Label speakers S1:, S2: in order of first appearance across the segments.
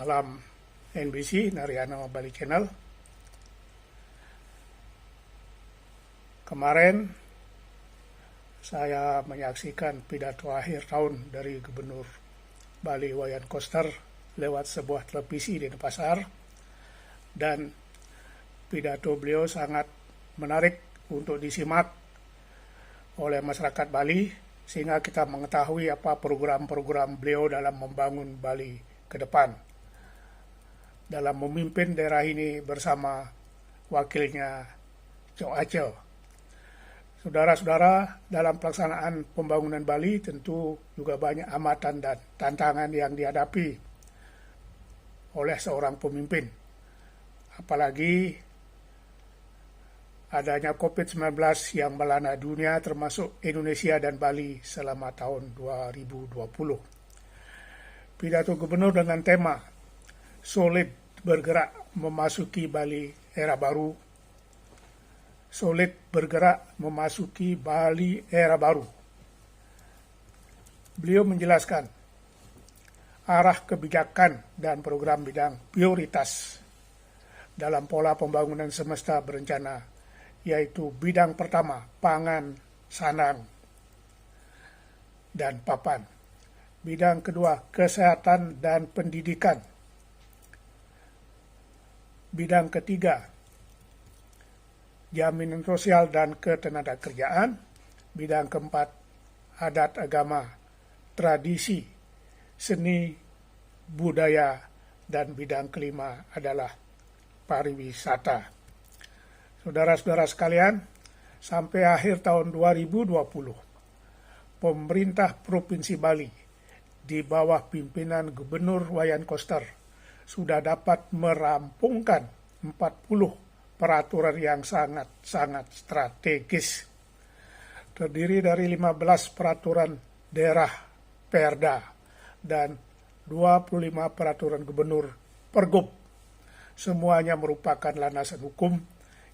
S1: Malam NBC, Narayana Bali Channel. Kemarin saya menyaksikan pidato akhir tahun dari Gubernur Bali Wayan Koster lewat sebuah televisi di Denpasar, dan pidato beliau sangat menarik untuk disimak oleh masyarakat Bali, sehingga kita mengetahui apa program-program beliau dalam membangun Bali ke depan, dalam memimpin daerah ini bersama wakilnya Cok Aceh. Saudara-saudara, dalam pelaksanaan pembangunan Bali tentu juga banyak hambatan dan tantangan yang dihadapi oleh seorang pemimpin. Apalagi adanya COVID-19 yang melanda dunia termasuk Indonesia dan Bali selama tahun 2020. Pidato gubernur dengan tema Solid bergerak memasuki Bali era baru. Solid bergerak memasuki Bali era baru. Beliau menjelaskan arah kebijakan dan program bidang prioritas dalam pola pembangunan semesta berencana, yaitu bidang pertama, pangan, sandang, dan papan. Bidang kedua, kesehatan dan pendidikan. Bidang ketiga, jaminan sosial dan ketenagakerjaan. Bidang keempat, adat agama, tradisi, seni, budaya, dan bidang kelima adalah pariwisata. Saudara-saudara sekalian, sampai akhir tahun 2020, pemerintah Provinsi Bali di bawah pimpinan Gubernur Wayan Koster sudah dapat merampungkan 40 peraturan yang sangat-sangat strategis. Terdiri dari 15 peraturan daerah Perda dan 25 peraturan gubernur Pergub. Semuanya merupakan landasan hukum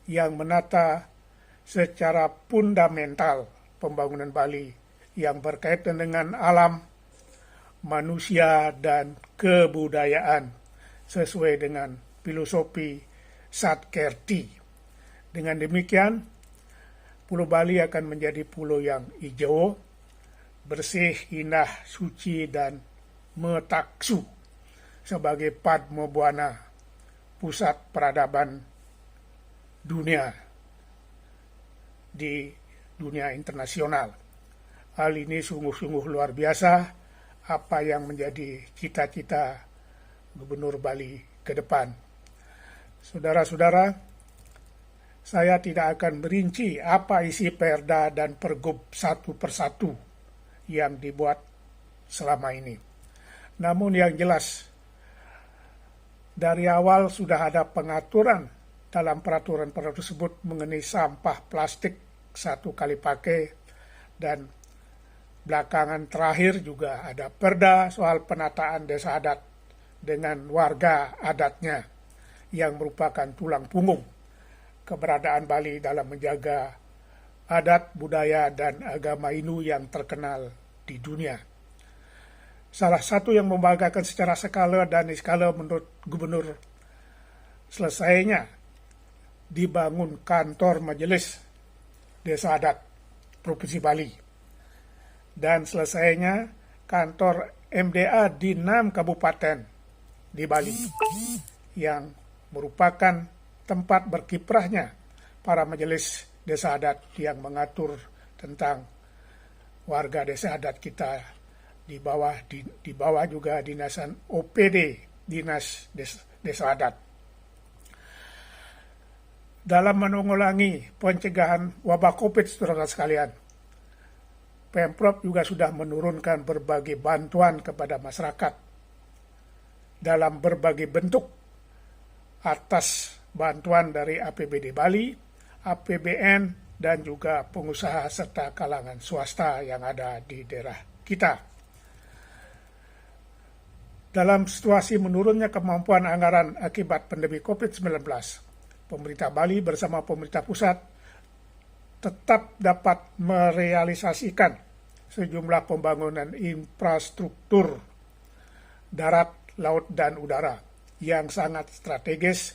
S1: yang menata secara fundamental pembangunan Bali yang berkaitan dengan alam, manusia, dan kebudayaan sesuai dengan filosofi Satkerti. Dengan demikian, Pulau Bali akan menjadi pulau yang hijau, bersih, indah, suci, dan metaksu sebagai Padma Buana, pusat peradaban dunia di dunia internasional. Hal ini sungguh-sungguh luar biasa, apa yang menjadi cita-cita Gubernur Bali ke depan. Saudara-saudara, saya tidak akan merinci apa isi Perda dan Pergub satu persatu yang dibuat selama ini. Namun yang jelas, dari awal sudah ada pengaturan dalam peraturan-peraturan tersebut mengenai sampah plastik satu kali pakai, dan belakangan terakhir juga ada Perda soal penataan desa adat dengan warga adatnya, yang merupakan tulang punggung keberadaan Bali dalam menjaga adat, budaya, dan agama Hindu yang terkenal di dunia. Salah satu yang membanggakan secara skala dan skala menurut Gubernur, selesainya dibangun kantor Majelis Desa Adat Provinsi Bali, dan selesainya kantor MDA di 6 kabupaten di Bali, yang merupakan tempat berkiprahnya para majelis desa adat yang mengatur tentang warga desa adat kita di bawah juga dinasan OPD, Dinas Desa Adat. Dalam menanggulangi pencegahan wabah COVID, saudara sekalian, Pemprov juga sudah menurunkan berbagai bantuan kepada masyarakat dalam berbagai bentuk, atas bantuan dari APBD Bali, APBN, dan juga pengusaha serta kalangan swasta yang ada di daerah kita. Dalam situasi menurunnya kemampuan anggaran akibat pandemi COVID-19, pemerintah Bali bersama pemerintah pusat tetap dapat merealisasikan sejumlah pembangunan infrastruktur darat, laut dan udara yang sangat strategis,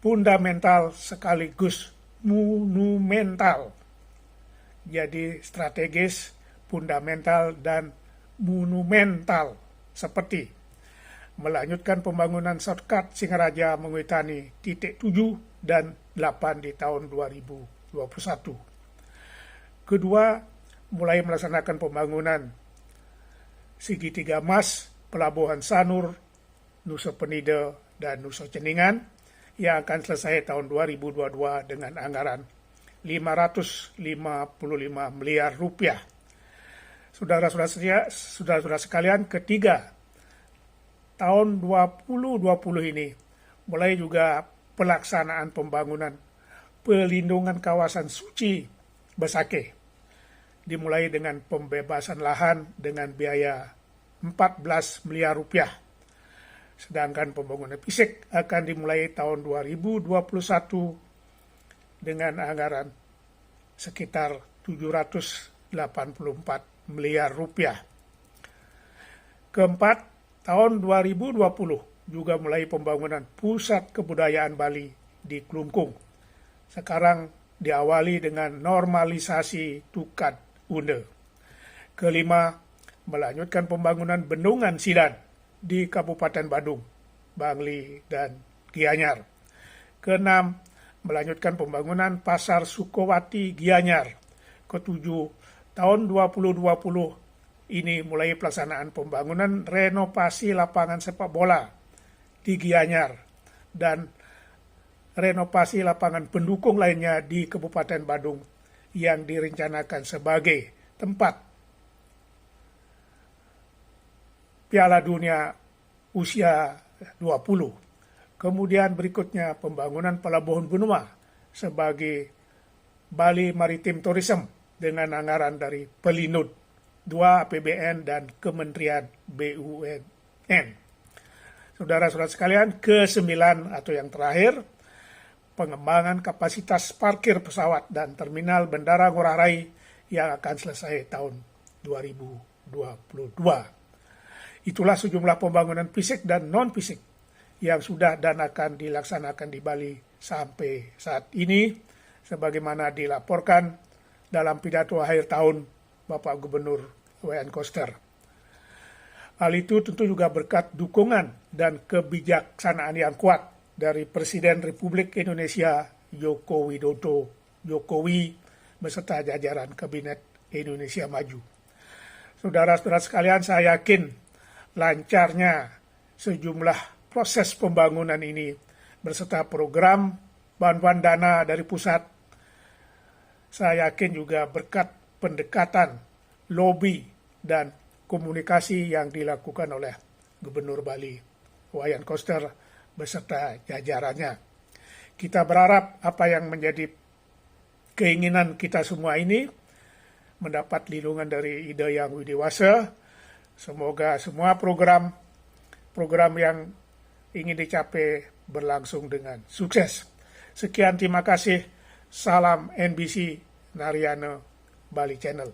S1: fundamental sekaligus monumental. Jadi strategis, fundamental, dan monumental, seperti melanjutkan pembangunan shortcut Singaraja Menguitani titik 7 dan 8 di tahun 2021. Kedua, mulai melaksanakan pembangunan segitiga emas Pelabuhan Sanur, Nusa Penida, dan Nusa Ceningan yang akan selesai tahun 2022 dengan anggaran 555 miliar rupiah. Saudara-saudara sekalian, ketiga, tahun 2020 ini mulai juga pelaksanaan pembangunan pelindungan kawasan suci Besakeh, dimulai dengan pembebasan lahan dengan biaya 14 miliar rupiah. Sedangkan pembangunan fisik akan dimulai tahun 2021 dengan anggaran sekitar 784 miliar rupiah. Keempat, tahun 2020 juga mulai pembangunan Pusat Kebudayaan Bali di Klungkung. Sekarang diawali dengan normalisasi Tukat Une. Kelima, melanjutkan pembangunan Bendungan Sidan di Kabupaten Badung, Bangli, dan Gianyar. Keenam, melanjutkan pembangunan Pasar Sukowati Gianyar. Ketujuh, tahun 2020 ini mulai pelaksanaan pembangunan renovasi lapangan sepak bola di Gianyar dan renovasi lapangan pendukung lainnya di Kabupaten Badung yang direncanakan sebagai tempat Piala Dunia usia 20. Kemudian berikutnya pembangunan Pelabuhan Benua sebagai Bali Maritime Tourism dengan anggaran dari Pelinud, 2 APBN dan Kementerian BUMN. Saudara-saudara sekalian, ke-9 atau yang terakhir, pengembangan kapasitas parkir pesawat dan terminal Bandara Ngurah Rai yang akan selesai tahun 2022. Itulah sejumlah pembangunan fisik dan non-fisik yang sudah dan akan dilaksanakan di Bali sampai saat ini, sebagaimana dilaporkan dalam pidato akhir tahun Bapak Gubernur Wayan Koster. Hal itu tentu juga berkat dukungan dan kebijaksanaan yang kuat dari Presiden Republik Indonesia Joko Widodo Jokowi beserta jajaran Kabinet Indonesia Maju. Saudara-saudara sekalian, saya yakin lancarnya sejumlah proses pembangunan ini beserta program bantuan dana dari pusat. Saya yakin juga berkat pendekatan, lobby, dan komunikasi yang dilakukan oleh Gubernur Bali Wayan Koster beserta jajarannya. Kita berharap apa yang menjadi keinginan kita semua ini mendapat lindungan dari Ide Yang Widiwasa. Semoga semua program yang ingin dicapai berlangsung dengan sukses. Sekian, terima kasih. Salam NBC Narayana Bali Channel.